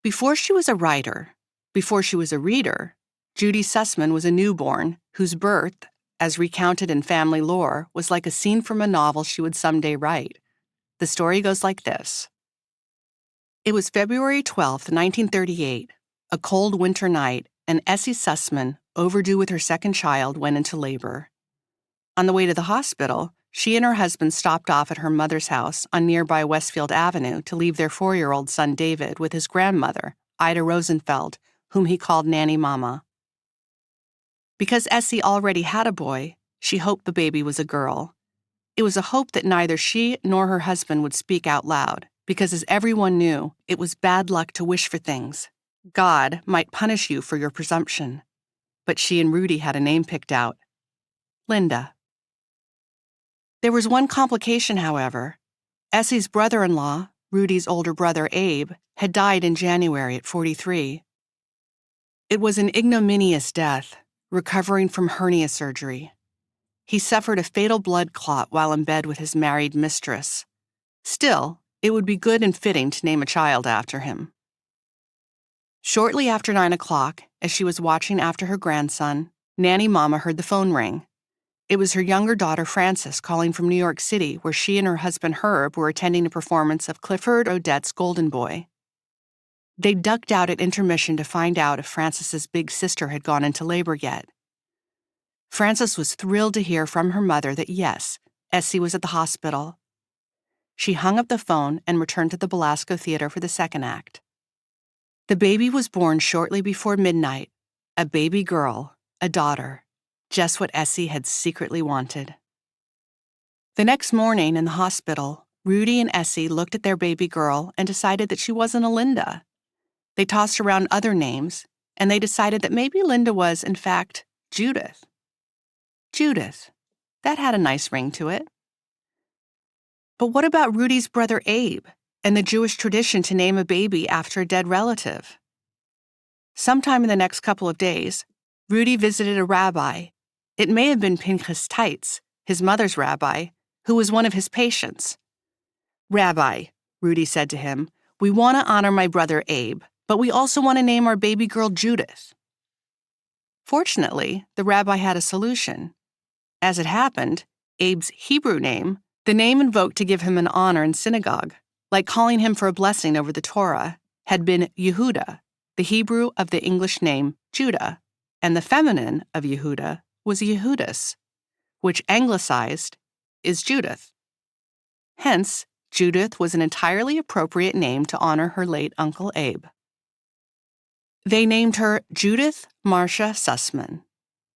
Before she was a writer, before she was a reader, Judy Sussman was a newborn whose birth, as recounted in family lore, was like a scene from a novel she would someday write. The story goes like this. It was February 12th, 1938, a cold winter night, and Essie Sussman, overdue with her second child, went into labor. On the way to the hospital, she and her husband stopped off at her mother's house on nearby Westfield Avenue to leave their 4-year-old son David with his grandmother, Ida Rosenfeld, whom he called Nanny Mama. Because Essie already had a boy, she hoped the baby was a girl. It was a hope that neither she nor her husband would speak out loud, because as everyone knew, it was bad luck to wish for things. God might punish you for your presumption. But she and Rudy had a name picked out. Linda. There was one complication, however. Essie's brother-in-law, Rudy's older brother Abe, had died in January at 43. It was an ignominious death, recovering from hernia surgery. He suffered a fatal blood clot while in bed with his married mistress. Still, it would be good and fitting to name a child after him. Shortly after 9 o'clock, as she was watching after her grandson, Nanny Mama heard the phone ring. It was her younger daughter, Frances, calling from New York City, where she and her husband, Herb, were attending a performance of Clifford Odets' Golden Boy. They ducked out at intermission to find out if Frances's big sister had gone into labor yet. Frances was thrilled to hear from her mother that yes, Essie was at the hospital. She hung up the phone and returned to the Belasco Theater for the second act. The baby was born shortly before midnight, a baby girl, a daughter. Just what Essie had secretly wanted. The next morning in the hospital, Rudy and Essie looked at their baby girl and decided that she wasn't a Linda. They tossed around other names, and they decided that maybe Linda was, in fact, Judith. Judith. That had a nice ring to it. But what about Rudy's brother Abe and the Jewish tradition to name a baby after a dead relative? Sometime in the next couple of days, Rudy visited a rabbi. It may have been Pinchas Teitz, his mother's rabbi, who was one of his patients. "Rabbi," Rudy said to him, "we want to honor my brother Abe, but we also want to name our baby girl Judith." Fortunately, the rabbi had a solution. As it happened, Abe's Hebrew name, the name invoked to give him an honor in synagogue, like calling him for a blessing over the Torah, had been Yehuda, the Hebrew of the English name Judah, and the feminine of Yehuda was Yehudis, which anglicized is Judith. Hence, Judith was an entirely appropriate name to honor her late Uncle Abe. They named her Judith Marcia Sussman.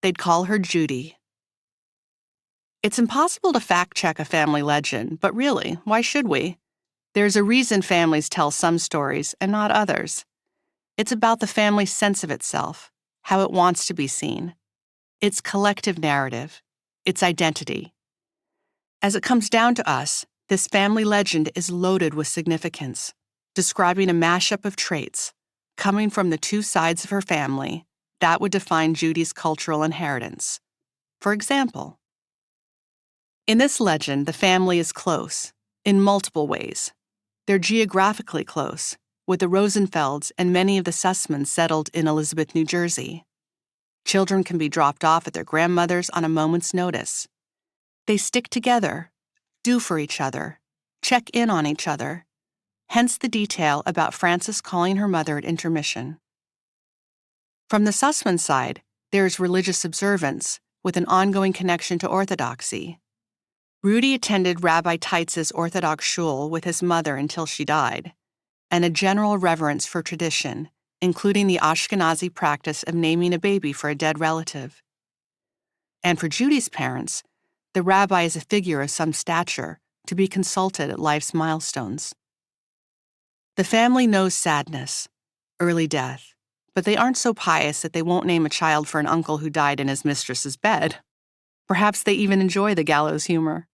They'd call her Judy. It's impossible to fact-check a family legend, but really, why should we? There's a reason families tell some stories and not others. It's about the family's sense of itself, how it wants to be seen. Its collective narrative, its identity. As it comes down to us, this family legend is loaded with significance, describing a mashup of traits, coming from the two sides of her family, that would define Judy's cultural inheritance. For example, in this legend, the family is close, in multiple ways. They're geographically close, with the Rosenfelds and many of the Sussmans settled in Elizabeth, New Jersey. Children can be dropped off at their grandmother's on a moment's notice. They stick together, do for each other, check in on each other. Hence the detail about Frances calling her mother at intermission. From the Sussman side, there is religious observance with an ongoing connection to orthodoxy. Rudy attended Rabbi Teitz's Orthodox shul with his mother until she died, and a general reverence for tradition, including the Ashkenazi practice of naming a baby for a dead relative. And for Judy's parents, the rabbi is a figure of some stature to be consulted at life's milestones. The family knows sadness, early death, but they aren't so pious that they won't name a child for an uncle who died in his mistress's bed. Perhaps they even enjoy the gallows humor.